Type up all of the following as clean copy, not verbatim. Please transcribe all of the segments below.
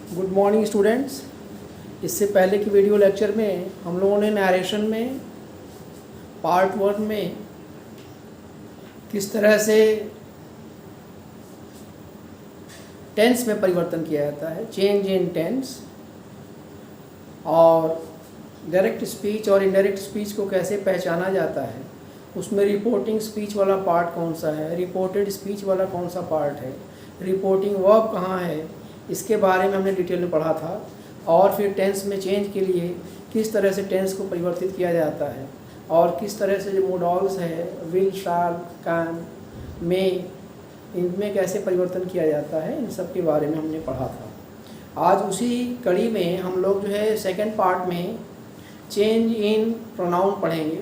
Good morning students. इससे पहले की वीडियो लेक्चर में हम लोगों ने नरेशन में पार्ट 1 में किस तरह से टेंस में परिवर्तन किया जाता है, चेंज इन टेंस, और डायरेक्ट स्पीच और इनडायरेक्ट स्पीच को कैसे पहचाना जाता है, उसमें रिपोर्टिंग स्पीच वाला पार्ट कौन सा है, रिपोर्टेड स्पीच वाला कौन सा पार्ट है, रिपोर्टिंग वर्ब कहाँ है, इसके बारे में हमने डिटेल में पढ़ा था। और फिर टेंस में चेंज के लिए किस तरह से टेंस को परिवर्तित किया जाता है और किस तरह से जो मोडल्स है विल, शाल, कैन, मे, इनमें कैसे परिवर्तन किया जाता है, इन सब के बारे में हमने पढ़ा था। आज उसी कड़ी में हम लोग जो है सेकंड पार्ट में चेंज इन प्रोनाउन पढ़ेंगे।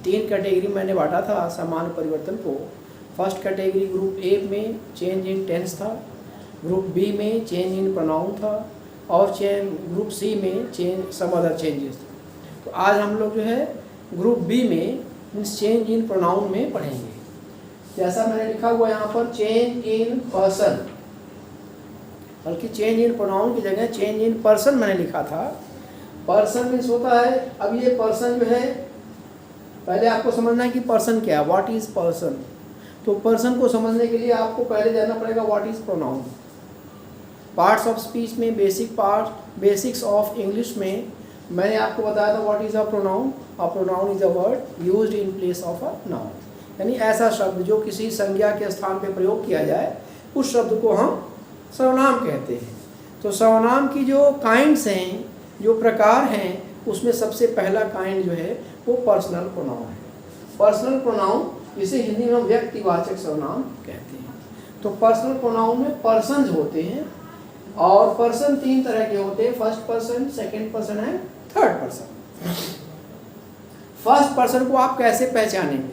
3 कैटेगरी मैंने बांटा था सामान्य परिवर्तन को। फर्स्ट कैटेगरी ग्रुप ए में चेंज इन टेंस था, ग्रुप बी में चेंज इन प्रोनाउन था, और ग्रुप सी में चेंज सम अदर चेंजेस थे। तो आज हम लोग जो है ग्रुप बी में चेंज इन प्रोनाउन में पढ़ेंगे। जैसा मैंने लिखा हुआ यहाँ पर चेंज इन पर्सन, बल्कि चेंज इन प्रोनाउन की जगह चेंज इन पर्सन मैंने लिखा था। पर्सन मीन्स होता है, अब ये पर्सन जो है, पहले आपको समझना है कि पर्सन क्या है, व्हाट इज पर्सन। तो पर्सन को समझने के लिए आपको पहले जानना पड़ेगा what is pronoun. Parts of speech में बेसिक्स ऑफ इंग्लिश में मैंने आपको बताया था what is a pronoun. A pronoun is a word used in place of a noun, यानी ऐसा शब्द जो किसी संज्ञा के स्थान पर प्रयोग किया जाए, उस शब्द को हम सर्वनाम कहते हैं। तो सर्वनाम की जो काइंड्स हैं, जो प्रकार हैं, उसमें सबसे पहला काइंड जो है वो पर्सनल प्रोनाउन है। पर्सनल प्रोनाउन जिसे हिंदी में व्यक्तिवाचक सर्वनाम कहते हैं। तो पर्सनल प्रोनाउन में पर्सन्स होते हैं, और पर्सन 3 तरह के होते हैं, first person, second person and third person. First person को आप कैसे पहचानेंगे?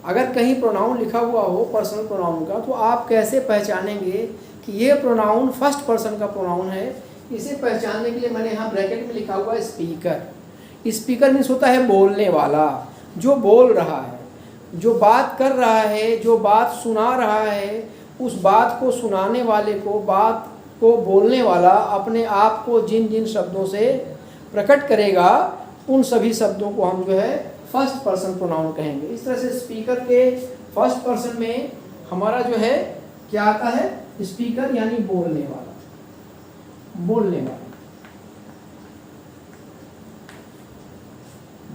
अगर कहीं प्रोनाउन लिखा हुआ हो पर्सनल प्रोनाउन का, तो आप कैसे पहचानेंगे कि ये प्रोनाउन फर्स्ट पर्सन का प्रोनाउन है? इसे पहचानने के लिए मैंने यहाँ ब्रैकेट में लिखा हुआ है स्पीकर। स्पीकर मीन्स होता है बोलने वाला, जो बोल रहा है, जो बात कर रहा है, जो बात सुना रहा है, उस बात को सुनाने वाले को, बात को बोलने वाला अपने आप को जिन जिन शब्दों से प्रकट करेगा, उन सभी शब्दों को हम जो है फर्स्ट पर्सन प्रोनाउन कहेंगे। इस तरह से स्पीकर के फर्स्ट पर्सन में हमारा जो है क्या आता है, स्पीकर यानी बोलने वाला, बोलने वाला,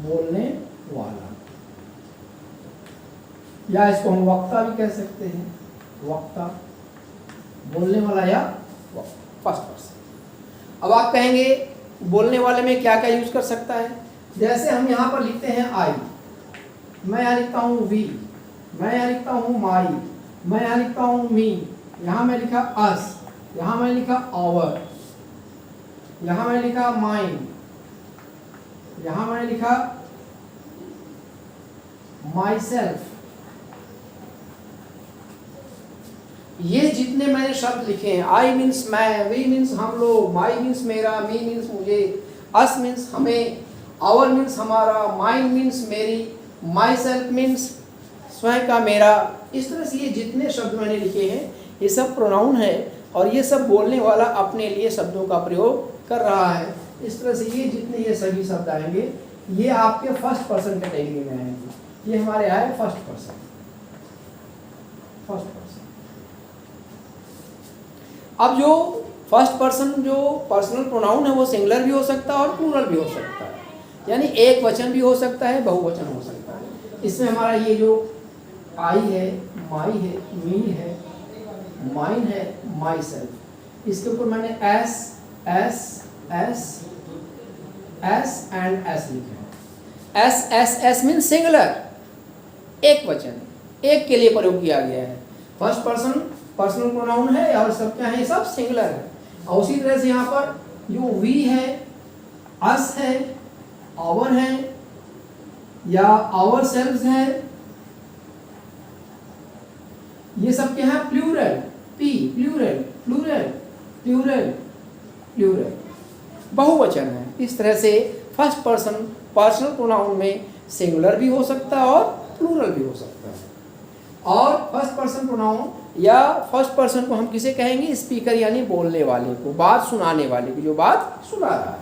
बोलने वाला, या इसको हम वक्ता भी कह सकते हैं, वक्ता, बोलने वाला या फर्स्ट पर्सन। अब आप कहेंगे बोलने वाले में क्या क्या यूज कर सकता है? जैसे हम यहाँ पर लिखते हैं आई, मैं यहाँ लिखता हूँ वी, मैं यहाँ लिखता हूँ माई, मैं यहाँ लिखता हूँ मी, यहाँ मैं लिखा अस, यहाँ मैं लिखा आवर, यहाँ मैं लिखा माइन, यहाँ मैंने लिखा माई सेल्फ। ये जितने मैंने शब्द लिखे हैं, आई मीन्स मैं, वी मीन्स हम लोग, माई मीन्स मेरा, मी मीन्स मुझे, अस मीन्स हमें, आवर मीन्स हमारा, माइन मीन्स मेरी, माई सेल्फ मीन्स स्वयं का मेरा। इस तरह से ये जितने शब्द मैंने लिखे हैं, ये सब प्रोनाउन है, और ये सब बोलने वाला अपने लिए शब्दों का प्रयोग कर रहा है। इस तरह से ये जितने ये सभी शब्द आएंगे, ये आपके फर्स्ट पर्सन कैटेगरी में आएंगे। ये हमारे आए फर्स्ट पर्सन, फर्स्ट पर्सन। अब जो फर्स्ट पर्सन जो पर्सनल प्रोनाउन है, वो सिंगुलर भी हो सकता है और प्लूरल भी हो सकता है, यानी एक वचन भी हो सकता है, बहुवचन हो सकता है। इसमें हमारा ये जो आई है, माई है, मी है, माइन है, माई सेल्फ, इसके ऊपर मैंने S S S S and S लिखा है। S S S mean singular, एक वचन, एक के लिए प्रयोग किया गया है। फर्स्ट पर्सन पर्सनल प्रोनाउन है और सब क्या है, सब सिंगुलर है। और उसी तरह से यहाँ पर जो वी है, अस है, आवर है, या आवर सेल्व्स है, ये सब क्या है, plural, P, plural, plural, plural, plural, बहुवचन है। इस तरह से फर्स्ट पर्सन पर्सनल प्रोनाउन में सिंगुलर भी हो सकता है और प्लूरल भी हो सकता है। और फर्स्ट पर्सन प्रोनाउन या फर्स्ट पर्सन को हम किसे कहेंगे? स्पीकर, यानी बोलने वाले को, बात सुनाने वाले को, जो बात सुना रहा है।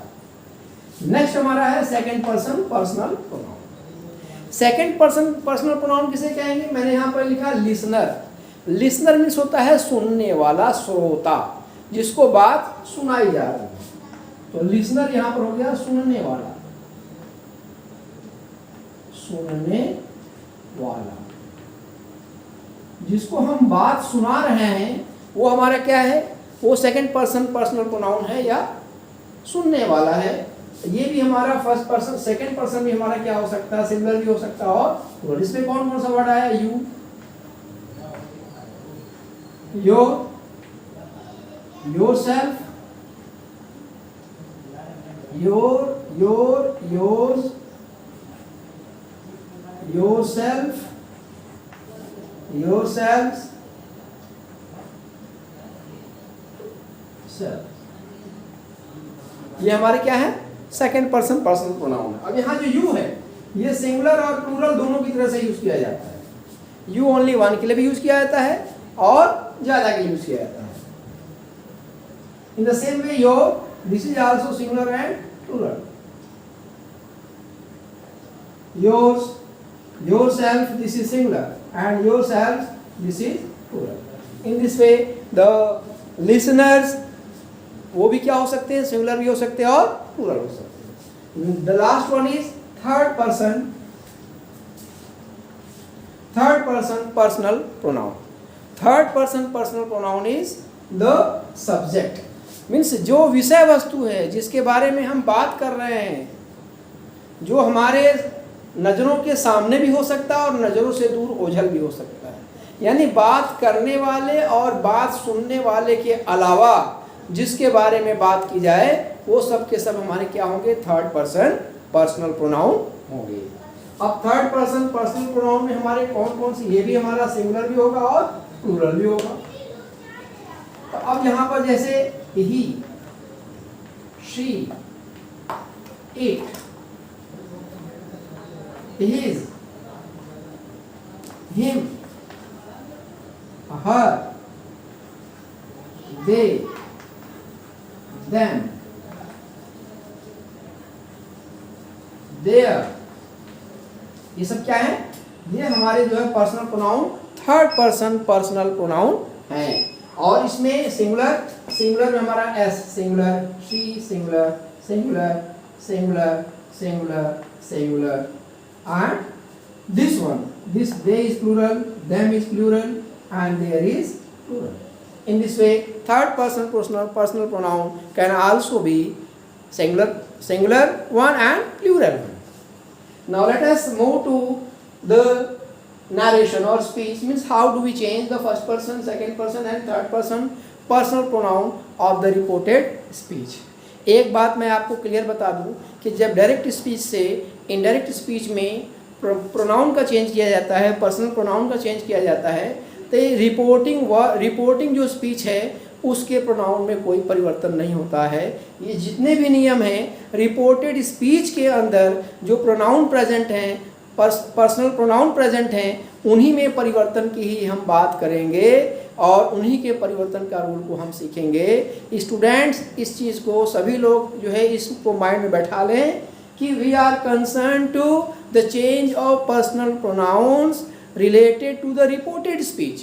नेक्स्ट हमारा है second person personal pronoun. Second person personal pronoun किसे कहेंगे? मैंने यहाँ पर लिखा लिसनर। लिसनर मीन्स होता है सुनने वाला, श्रोता, जिसको बात सुनाई जा रही है। तो लिसनर यहाँ पर हो गया सुनने वाला, सुनने वाला, जिसको हम बात सुना रहे हैं वो हमारा क्या है? वो सेकंड पर्सन पर्सनल प्रोनाउन है या सुनने वाला है। ये भी हमारा फर्स्ट पर्सन, सेकंड पर्सन भी हमारा क्या हो सकता है? सिंगुलर भी हो सकता है। और इसमें कौन कौन सा वर्ड आया? You, yourself, yourself, yourselves, self। ये हमारे क्या है? सेकंड पर्सन पर्सनल प्रोनाउन है। अब यहाँ जो यू है ये सिंगुलर और प्लूरल दोनों की तरह से यूज किया जाता है। यू ओनली वन के लिए भी यूज किया जाता है और ज्यादा के लिए यूज किया जाता है। In the same way your, this is also singular and plural. yours, yourself, this is singular, and yourselves, this is plural. In this way the listeners वो भी क्या हो सकते हैं? सिंगुलर भी हो सकते हैं और प्लूरल हो सकते हैं। The last one is third person personal pronoun. Third person personal pronoun is the subject, means जो विषय वस्तु है जिसके बारे में हम बात कर रहे हैं, जो हमारे नज़रों के सामने भी हो सकता है और नज़रों से दूर ओझल भी हो सकता है। यानी बात करने वाले और बात सुनने वाले के अलावा जिसके बारे में बात की जाए वो सब के सब हमारे क्या होंगे? थर्ड पर्सन पर्सनल प्रोनाउन होंगे। अब थर्ड पर्सन पर्सनल प्रोनाउन में हमारे कौन कौन सी? ये भी हमारा सिंगुलर भी होगा और प्लूरल भी होगा। तो अब यहाँ पर जैसे he, she, it, his, him, her, they, them, their, ये सब क्या है? ये हमारे जो है personal pronoun third person personal pronoun हैं। और इसमें सिंगुलर में हमारा S, singular, she singular, singular, singular, singular, singular, and this one, this they is plural, them is plural, and there is plural. In this way third person personal pronoun can also be singular one and plural one. Now let us move to the narration or speech, means how do we change the first person, second person and third person personal pronoun of the reported speech. एक बात मैं आपको clear बता दूं कि जब direct speech से indirect speech में प्रोनाउन का चेंज किया जाता है, पर्सनल प्रोनाउन का चेंज किया जाता है, तो रिपोर्टिंग जो स्पीच है उसके प्रोनाउन में कोई परिवर्तन नहीं होता है। ये जितने भी नियम हैं रिपोर्टेड स्पीच के अंदर जो प्रोनाउन प्रेजेंट हैं, पर्सनल प्रोनाउन प्रेजेंट हैं, उन्हीं में परिवर्तन की ही हम बात करेंगे और उन्हीं के परिवर्तन का रूल को हम सीखेंगे। स्टूडेंट्स इस चीज़ को सभी लोग जो है इसको माइंड में बैठा लें कि we are concern to the change of personal pronouns related to the reported speech.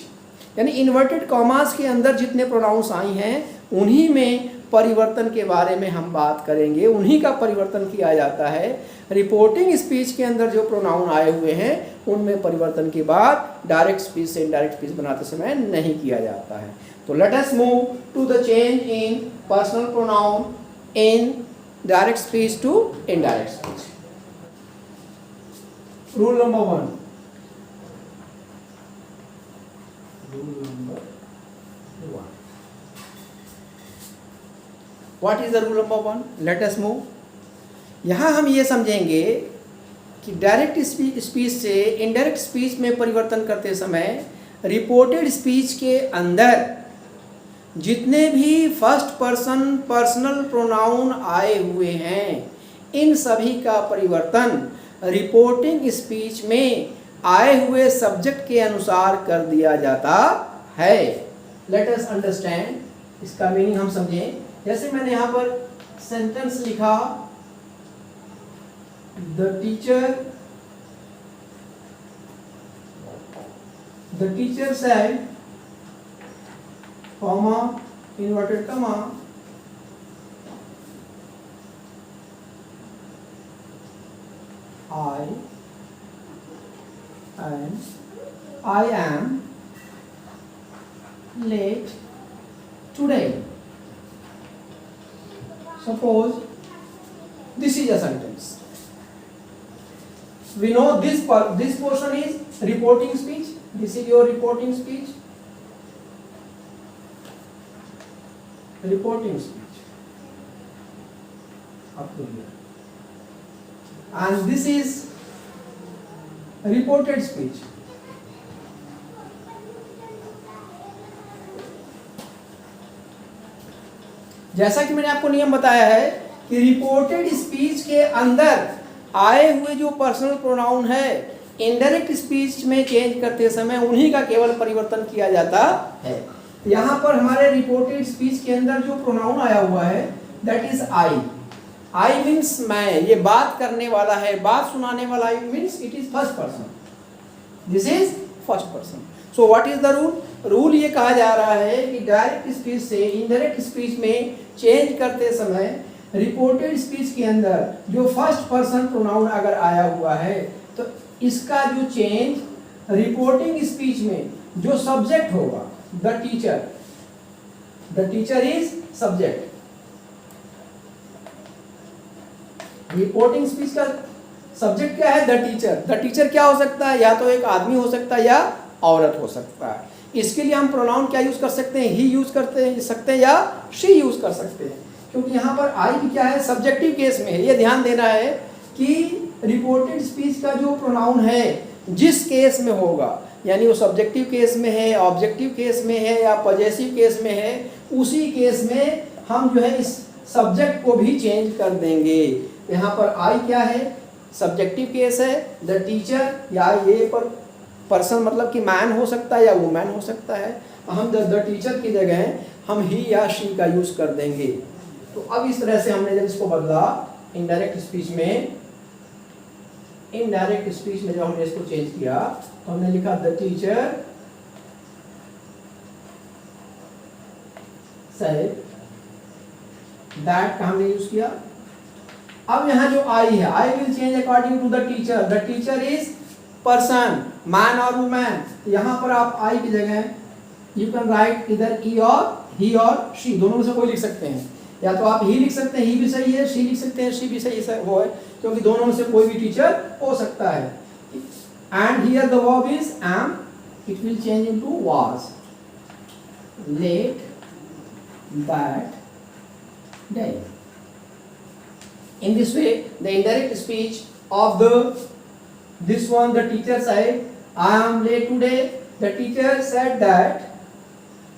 यानी इन्वर्टेड कॉमास के अंदर जितने प्रोनाउंस आई हैं उन्हीं में परिवर्तन के बारे में हम बात करेंगे, उन्हीं का परिवर्तन किया जाता है। रिपोर्टिंग स्पीच के अंदर जो प्रोनाउन आए हुए हैं उनमें परिवर्तन की बात डायरेक्ट स्पीच से इनडायरेक्ट स्पीच बनाते समय नहीं किया जाता है। तो let us move to the change in personal pronoun in direct speech to indirect speech. Rule number 1, What is the rule number 1? Let us move. यहाँ हम ये समझेंगे कि डायरेक्ट स्पीच से इनडायरेक्ट स्पीच में परिवर्तन करते समय रिपोर्टेड स्पीच के अंदर जितने भी फर्स्ट पर्सन पर्सनल प्रोनाउन आए हुए हैं इन सभी का परिवर्तन रिपोर्टिंग स्पीच में आए हुए सब्जेक्ट के अनुसार कर दिया जाता है। लेट अस अंडरस्टैंड, इसका मीनिंग हम समझें। जैसे मैंने यहाँ पर सेंटेंस लिखा, the teacher said, comma, inverted comma, I am late today. Suppose this is a sentence. We know this portion is reporting speech. This is your reporting speech. Reporting speech. Up to here. And this is reported speech. जैसा कि मैंने आपको नियम बताया है कि reported speech के अंदर आए हुए जो पर्सनल प्रोनाउन है, इनडायरेक्ट स्पीच में चेंज करते समय उन्हीं का केवल परिवर्तन किया जाता है। यहाँ पर हमारे रिपोर्टेड स्पीच के अंदर जो प्रोनाउन आया हुआ है that is I. I means मैं, ये बात करने वाला है, बात सुनाने वाला। I means it is first person, this is first person. So what is the rule? Rule ये कहा जा रहा है कि डायरेक्ट स्पीच से इनडायरेक्ट स्पीच में चेंज करते समय रिपोर्टेड स्पीच के अंदर जो फर्स्ट पर्सन प्रोनाउन अगर आया हुआ है तो इसका जो चेंज रिपोर्टिंग स्पीच में जो सब्जेक्ट होगा, the teacher is subject. Reporting speech का सब्जेक्ट क्या है? The teacher. द टीचर क्या हो सकता है? या तो एक आदमी हो सकता है या औरत हो सकता है। इसके लिए हम प्रोनाउन क्या यूज कर सकते हैं? ही यूज करते सकते हैं या शी यूज कर सकते हैं, क्योंकि यहाँ पर आई भी क्या है? सब्जेक्टिव केस में है। ये ध्यान देना है कि रिपोर्टेड स्पीच का जो प्रोनाउन है जिस केस में होगा, यानी वो सब्जेक्टिव केस में है, ऑब्जेक्टिव केस में है या पॉजेसिव केस में है, उसी केस में हम जो है इस सब्जेक्ट को भी चेंज कर देंगे। यहाँ पर आई क्या है? सब्जेक्टिव केस है। द टीचर या ये पर पर्सन मतलब कि मैन हो सकता है या वुमेन हो सकता है। हम द टीचर की जगह हम ही या शी का यूज कर देंगे। तो अब इस तरह से हमने जब इसको बदला इनडायरेक्ट स्पीच में, इनडायरेक्ट स्पीच में जब हमने इसको चेंज किया तो हमने लिखा द टीचर सेड दैट का हमने यूज किया। अब यहाँ जो आई है, I will change according to the teacher. The teacher is person, man और वुमेन। यहाँ पर आप आई की जगह यू कैन राइट इधर ही और शी, दोनों में से कोई लिख सकते हैं। या तो आप ही लिख सकते हैं, ही भी सही है, शी लिख सकते हैं, शी भी सही वो है, क्योंकि दोनों में से कोई भी टीचर हो सकता है। And here the verb is am, it will change into was. Let that day. In this way, the indirect speech of this one, the teacher said, I am late today. The teacher said that.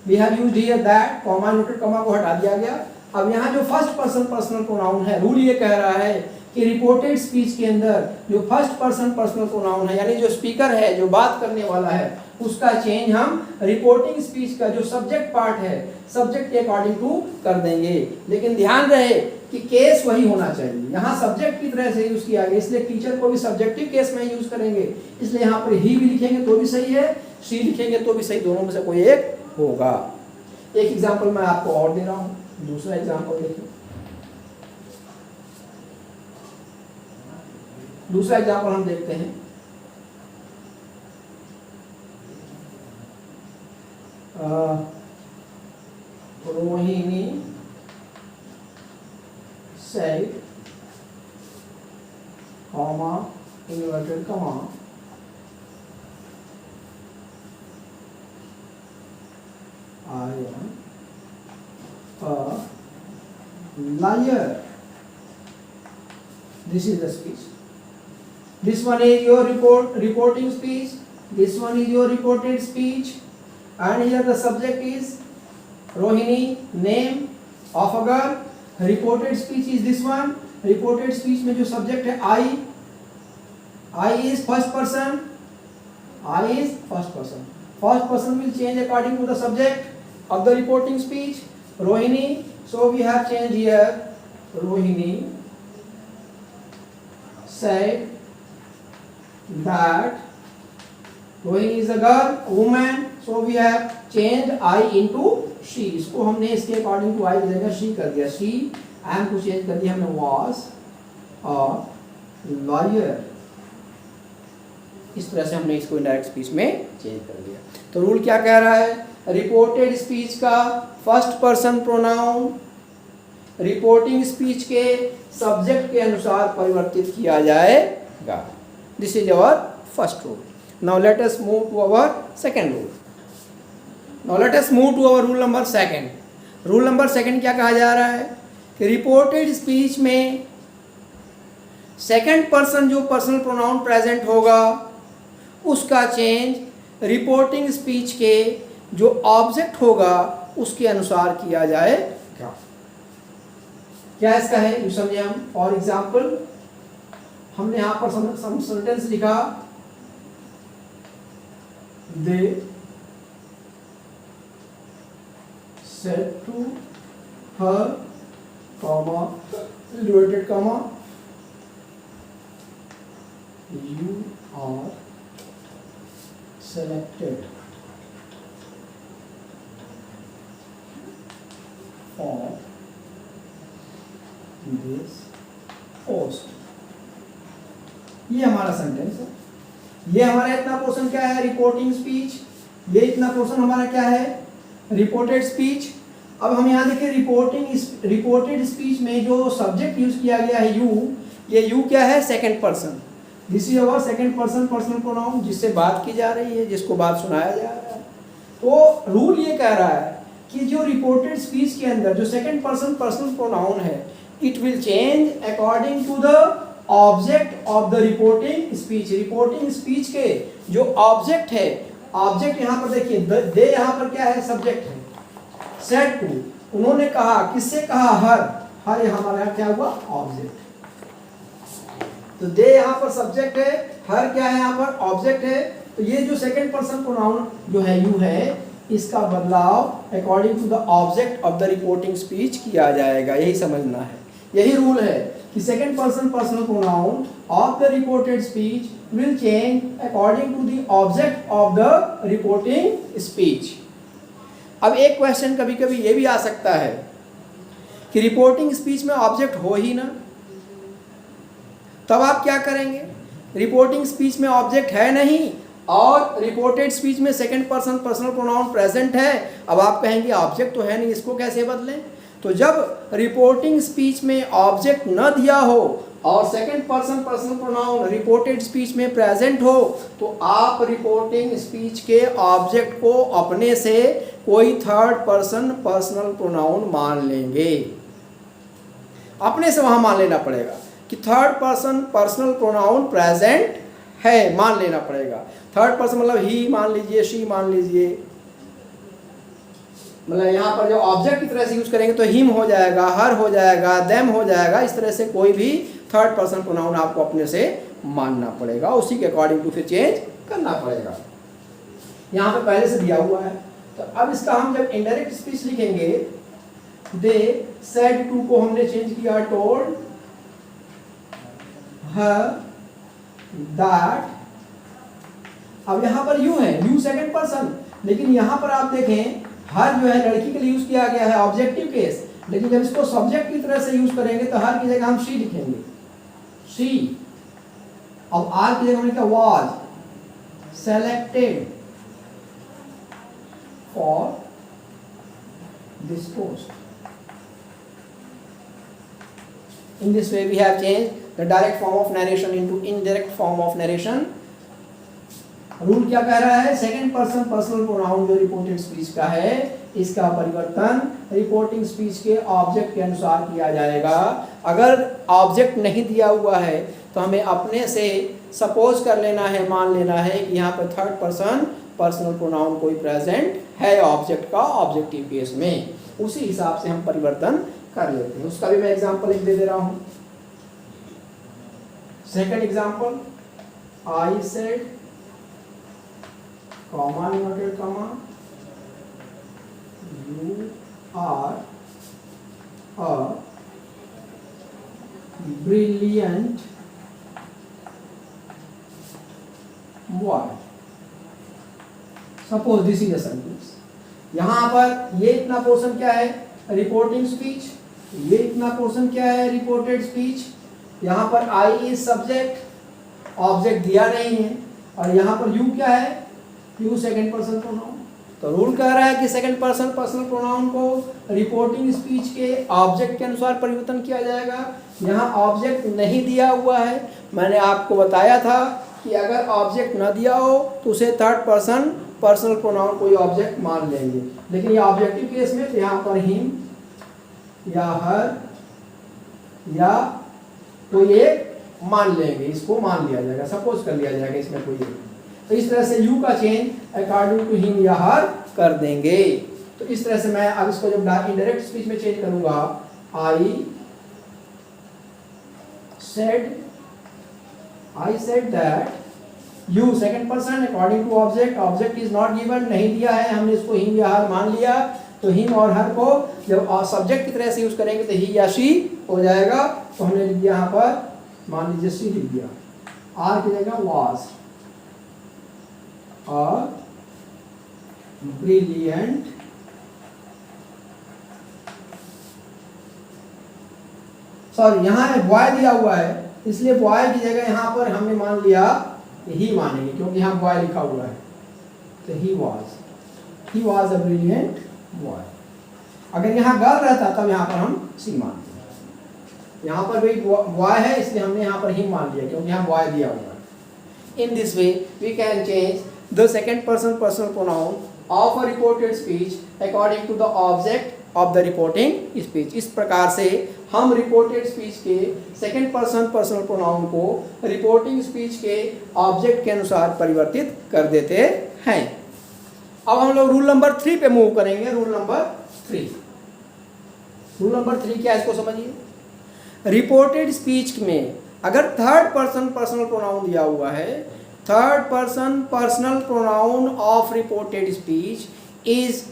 We have used here that, comma, noted comma को हटा दिया गया। अब यहाँ जो first person personal pronoun है, rule ये कह रहा है कि रिपोर्टेड स्पीच के अंदर जो फर्स्ट पर्सन पर्सनल प्रोनाउन है, यानी जो स्पीकर है, जो बात करने वाला है, उसका चेंज हम रिपोर्टिंग स्पीच का जो सब्जेक्ट पार्ट है, सब्जेक्ट के अकॉर्डिंग टू कर देंगे। लेकिन ध्यान रहे कि केस वही होना चाहिए। यहाँ सब्जेक्ट की तरह से यूज किया गया, इसलिए टीचर को भी सब्जेक्टिव केस में यूज करेंगे। इसलिए यहाँ पर ही भी लिखेंगे तो भी सही है, शी लिखेंगे तो भी सही, दोनों में से कोई एक होगा। एक एग्जांपल मैं आपको और दे रहा हूँ, दूसरा एग्जांपल देखिए। दूसरा एग्जांपल हम देखते हैं। Rohini said, comma, inverted comma, I am a liar. This is the speech. This one is your reporting speech. This one is your reported speech. And here the subject is Rohini, name of a girl. Reported speech is this one. Reported speech में जो subject है I is first person, I is first person. First person will change according to the subject of the reporting speech. Rohini. So we have changed here. Rohini said that Rohini is a girl, a woman. So we have changed I into she. इसको हमने इसके according to आई की जगह she कर दिया. She am को change कर दिया हमने was a lawyer. इस तरह से हमने इसको इनडायरेक्ट स्पीच में चेंज कर दिया. तो रूल क्या कह रहा है? रिपोर्टेड स्पीच का first person pronoun reporting speech के सब्जेक्ट के अनुसार परिवर्तित किया जाएगा. This is our first rule. Now let us move to our second rule. Now let us move to our rule number second. Rule number second क्या कहा जा रहा है कि रिपोर्टेड स्पीच में सेकंड पर्सन जो पर्सनल प्रोनाउन प्रेजेंट होगा उसका चेंज रिपोर्टिंग स्पीच के जो ऑब्जेक्ट होगा उसके अनुसार किया जाएगा. क्या इसका है यू समझे हम. फॉर एग्जाम्पल हमने यहां पर सम सेंटेंस लिखा. दे said to her comma inverted comma you are selected for this post. ये हमारा सेंटेंस है. ये हमारा इतना पोर्शन क्या है? Reporting speech. ये इतना पोर्शन हमारा क्या है? Reported speech. अब हम यहाँ देखिए रिपोर्टेड स्पीच में जो सब्जेक्ट यूज किया गया है यू, ये यू क्या है? Second person. This is our second person personal pronoun जिससे बात की जा रही है, जिसको बात सुनाया जा रहा है. तो रूल ये कह रहा है कि जो रिपोर्टेड स्पीच के अंदर जो सेकंड पर्सन पर्सनल प्रोनाउन है it will change according to the object of the reporting speech. Reporting speech के जो ऑब्जेक्ट है, ऑब्जेक्ट यहाँ पर देखिए दे यहाँ पर क्या है? सब्जेक्ट है. सेड टू उन्होंने कहा, किससे कहा? हर. हर हमारा यहाँ क्या हुआ? ऑब्जेक्ट. तो दे यहाँ पर सब्जेक्ट है, हर क्या है? यहाँ पर ऑब्जेक्ट है. तो ये जो सेकंड पर्सन प्रोनाउन जो है यू है इसका बदलाव according to the object of the reporting speech किया जाएगा. यही समझना है. यही रूल है कि second person personal pronoun of the reported speech will change according to the object of the reporting speech. अब एक क्वेश्चन कभी कभी ये भी आ सकता है कि रिपोर्टिंग स्पीच में ऑब्जेक्ट हो ही ना, तब आप क्या करेंगे? रिपोर्टिंग स्पीच में ऑब्जेक्ट है नहीं और रिपोर्टेड स्पीच में second person personal present present है. अब आप कहेंगे ऑब्जेक्ट तो है नहीं, इसको कैसे बदलें? तो जब रिपोर्टिंग स्पीच में ऑब्जेक्ट न दिया हो और second person personal pronoun reported speech में प्रेजेंट हो तो आप रिपोर्टिंग स्पीच के ऑब्जेक्ट को अपने से कोई थर्ड पर्सन पर्सनल प्रोनाउन मान लेंगे. अपने से वहां मान लेना पड़ेगा कि third person personal present present है, मान लेना पड़ेगा. थर्ड पर्सन मतलब ही मान लीजिए, शी मान लीजिए, मतलब यहाँ पर जो ऑब्जेक्ट की तरह से यूज करेंगे तो हिम हो जाएगा, हर हो जाएगा, देम हो जाएगा. इस तरह से कोई भी थर्ड पर्सन प्रोनाउन आपको अपने से मानना पड़ेगा, उसी के अकॉर्डिंग टू फिर चेंज करना पड़ेगा. यहाँ पे पहले से दिया हुआ है. तो अब इसका हम जब इनडायरेक्ट स्पीच लिखेंगे, दे सेड टू को हमने चेंज किया टोल्ड हर दैट. अब यहाँ पर यू है, यू सेकंड पर्सन, लेकिन यहाँ पर आप देखें हर जो है लड़की के लिए यूज किया गया है ऑब्जेक्टिव केस, लेकिन जब इसको सब्जेक्ट की तरह से यूज करेंगे तो हर की जगह हम शी लिखेंगे. शी. अब आर की जगह हमने क्या? Was selected for this post. In this way we have changed the direct form of narration into indirect form of narration. Rule क्या कह रहा है? सेकंड पर्सन पर्सनल प्रोनाउन जो रिपोर्टेड स्पीच का है इसका परिवर्तन रिपोर्टिंग स्पीच के ऑब्जेक्ट के अनुसार किया जाएगा. अगर ऑब्जेक्ट नहीं दिया हुआ है तो हमें अपने से सपोज कर लेना है, मान लेना है कि यहाँ पर थर्ड पर्सन पर्सनल प्रोनाउन कोई प्रेजेंट है ऑब्जेक्ट का ऑब्जेक्टिव केस में. उसी हिसाब से हम परिवर्तन कर लेते हैं. उसका भी मैं एग्जांपल एक दे दे रहा हूं. Second example, I said comma inverted comma, you are a brilliant boy. Suppose this is a sentence. यहां पर ये इतना पोर्शन क्या है, रिपोर्टिंग स्पीच, ये इतना पोर्शन क्या है, रिपोर्टेड स्पीच। यहां पर आई इज सब्जेक्ट, ऑब्जेक्ट दिया नहीं है, और यहां पर यू क्या है, यू सेकंड पर्सन प्रोनाउन। तो रूल कह रहा है कि सेकंड पर्सन पर्सनल प्रोनाउन को रिपोर्टिंग स्पीच के ऑब्जेक्ट के अनुसार परिवर्तन किया जाएगा। यहाँ ऑब्जेक्ट नहीं दिया हुआ है, मैंने आपको बताया था कि अगर ऑब्जेक्ट न दिया हो तो उसे थर्ड पर्सन पर्सनल प्रोनाउन कोई ऑब्जेक्ट मान लेंगे, लेकिन ये ऑब्जेक्टिव केस में तो यहाँ पर हिम या हर या कोई एक मान लेंगे, इसको मान लिया जाएगा, सपोज कर लिया जाएगा इसमें कोई एक। तो इस तरह से यू का चेंज अकॉर्डिंग टू हिम या हर कर देंगे। तो इस तरह से मैं अब इसको जब इनडायरेक्ट स्पीच में चेंज करूंगा, I said that, you second person according to object, object is not given, नहीं दिया है, हमने इसको हिम या हर मान लिया। तो हिम और हर को जब सब्जेक्ट की तरह से यूज करेंगे तो ही या शी हो जाएगा। तो हमने लिख दिया यहाँ पर, मान लीजिए शी लिख दिया, आर की जगह वाज a brilliant सॉरी यहाँ बॉय दिया हुआ है, इसलिए बॉय की जगह यहाँ पर हमने मान लिया ही मानेंगे, क्योंकि यहाँ बॉय लिखा हुआ है। तो he was a brilliant boy. अगर यहाँ गर्ल रहता तब यहाँ पर हम सी मानते। यहाँ पर भी बॉय है, इसलिए हमने यहाँ पर ही मान लिया, क्योंकि यहाँ बॉय दिया हुआ है। In this way, we can change the second person personal pronoun of a reported speech according to the object of the reporting speech. इस प्रकार से हम रिपोर्टेड स्पीच के सेकंड पर्सन पर्सनल प्रोनाउन को रिपोर्टिंग स्पीच के object के अनुसार परिवर्तित कर देते हैं। अब हम लोग रूल नंबर 3 पे मूव करेंगे। रूल नंबर 3 क्या है, इसको समझिए। रिपोर्टेड स्पीच में अगर थर्ड पर्सन पर्सनल प्रोनाउन दिया हुआ है, third person personal pronoun of reported speech is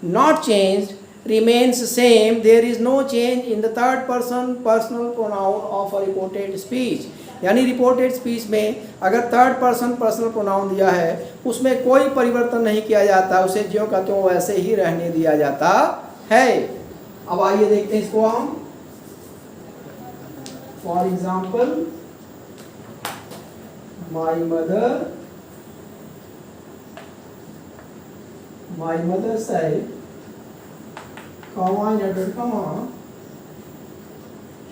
not changed, remains same, there is no change in the third person personal pronoun of a reported speech। यानी reported speech में अगर third person personal pronoun दिया है उसमें कोई परिवर्तन नहीं किया जाता, उसे ज्यों का त्यों वैसे ही रहने दिया जाता है। अब आइए देखते हैं इसको हम। For example, my mother said, comma inverted comma,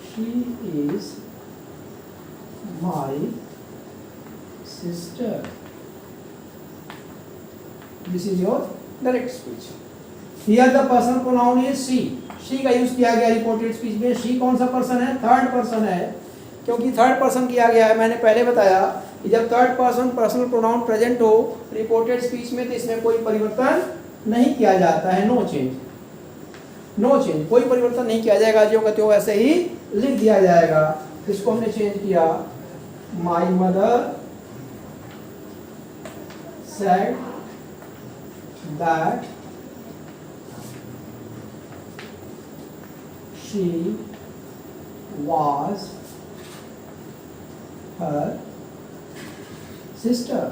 she is my sister। This is your direct speech। Here the personal pronoun is she। she का यूज किया गया रिपोर्टेड स्पीच में। she कौन सा पर्सन है, थर्ड पर्सन है, क्योंकि third person किया गया है। मैंने पहले बताया कि जब third person personal present present हो रिपोर्टेड स्पीच में तो इसमें कोई परिवर्तन नहीं किया जाता है, नो चेंज, कोई परिवर्तन नहीं किया जाएगा, जो कहते हो ऐसे ही लिख दिया जाएगा। इसको हमने चेंज किया, my mother said that she was her sister.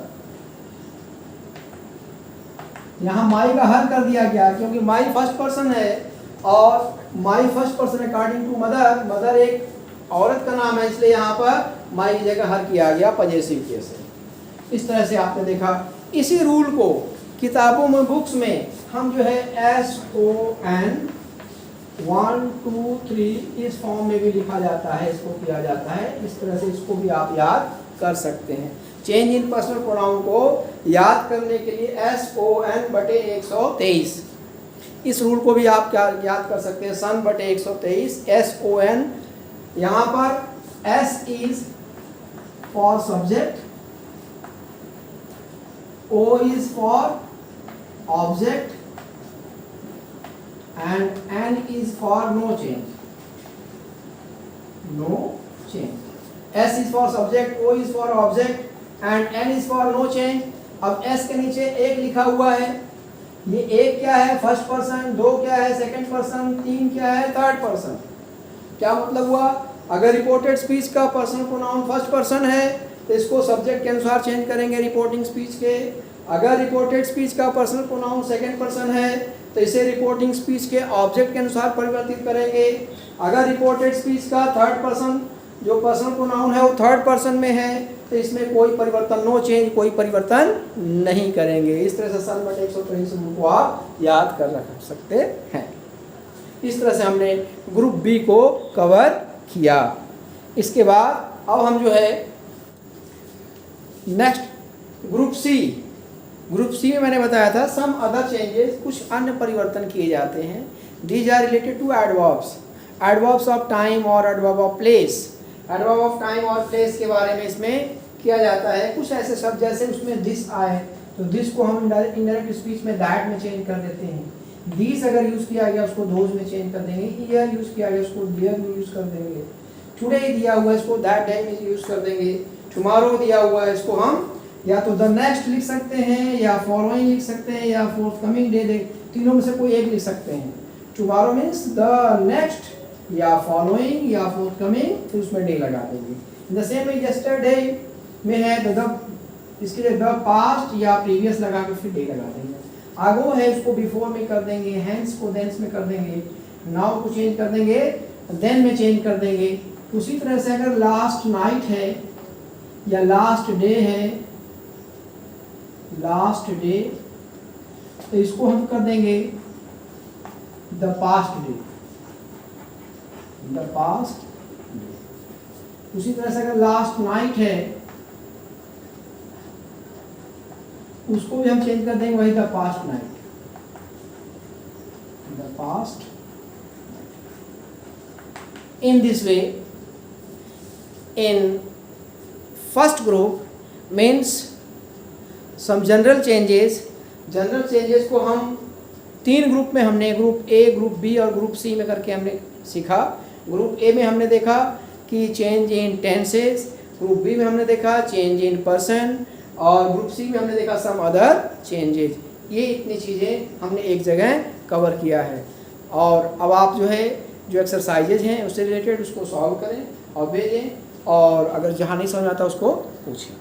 यहाँ माई का हर कर दिया गया, क्योंकि माई फर्स्ट पर्सन है और my first person according to mother एक औरत का नाम है, इसलिए यहाँ पर माई की जगह हर किया गया पजेसिव केस है। इस तरह से आपने देखा। इसी रूल को किताबों में, बुक्स में हम जो है SON 1 2 3 इस फॉर्म में भी लिखा जाता है, इसको किया जाता है। इस तरह से इसको भी आप याद कर सकते हैं। चेंज इन पर्सनल प्रोनाउन को याद करने के लिए SON/123 इस रूल को भी आप क्या याद कर सकते हैं, सन/123 SON। यहाँ पर S is for subject, O is for object and N is for no change. S is for subject, O is for object and N is for no change। अब एस के नीचे एक लिखा हुआ है, ये एक क्या है फर्स्ट पर्सन, दो क्या है सेकंड पर्सन, तीन क्या है थर्ड पर्सन। क्या मतलब हुआ, अगर रिपोर्टेड स्पीच का पर्सनल प्रोनाउन फर्स्ट पर्सन है तो इसको सब्जेक्ट के अनुसार चेंज करेंगे रिपोर्टिंग स्पीच के। अगर रिपोर्टेड स्पीच का पर्सनल प्रोनाउन सेकंड पर्सन है तो इसे रिपोर्टिंग स्पीच के ऑब्जेक्ट के अनुसार परिवर्तित करेंगे। अगर रिपोर्टेड स्पीच का थर्ड पर्सन जो पर्सनल प्रोनाउन है वो थर्ड पर्सन में है तो इसमें कोई परिवर्तन, नो चेंज, कोई परिवर्तन नहीं करेंगे। इस तरह से असाइनमेंट 123 को आप याद कर रख सकते हैं। इस तरह से हमने ग्रुप बी को कवर किया। इसके बाद अब हम जो है next group C, group C में मैंने बताया था सम अदर चेंजेस, कुछ अन्य परिवर्तन किए जाते हैं। These are related to adverbs, adverbs of time और adverb of place. Adverb of time और प्लेस के बारे में इसमें किया जाता है। कुछ ऐसे शब्द जैसे उसमें दिस आए तो दिस को हम इनडायरेक्ट स्पीच में दैट में चेंज कर देते हैं। दिस अगर यूज किया गया उसको दोज में चेंज कर देंगे। ईयर यूज किया गया उसको देयर में यूज कर देंगे। टुडे दिया हुआ है इसको दैट डे में यूज कर देंगे। टुमारो दिया हुआ है इसको हम या तो द नेक्स्ट लिख सकते हैं या फॉलोइंग लिख सकते हैं या फोर्थकमिंग डे, तीनों में से कोई एक लिख सकते हैं। टुमारो मीन्स द नेक्स्ट या फॉलोइंग या फोर्थकमिंग, फिर उसमें डे लगा देंगे। इन द सेम वे यस्टरडे में है तो द, इसके लिए द पास्ट या प्रीवियस लगा के फिर डे लगा देंगे। आगो है उसको बिफोर में कर देंगे, हैंस को देंस में कर देंगे, नाउ को चेंज कर देंगे, देन में चेंज कर देंगे। उसी तरह से अगर लास्ट नाइट है या लास्ट डे है, लास्ट डे, तो इसको हम कर देंगे the past day, the past day. उसी तरह से अगर लास्ट नाइट है उसको भी हम चेंज कर देंगे वही the past night, the past. In this way in first group means some general changes, general changes को हम तीन ग्रुप में हमने ग्रुप ए, ग्रुप बी और ग्रुप सी में करके हमने सीखा। ग्रुप ए में हमने देखा कि change in tenses, group B में हमने देखा चेंज इन पर्सन और ग्रुप सी में हमने देखा सम अदर चेंजेस। ये इतनी चीज़ें हमने एक जगह कवर किया है। और अब आप जो है जो एक्सरसाइजेज हैं उससे रिलेटेड उसको सॉल्व करें और भेजें, और अगर जहाँ नहीं समझ आता उसको पूछें।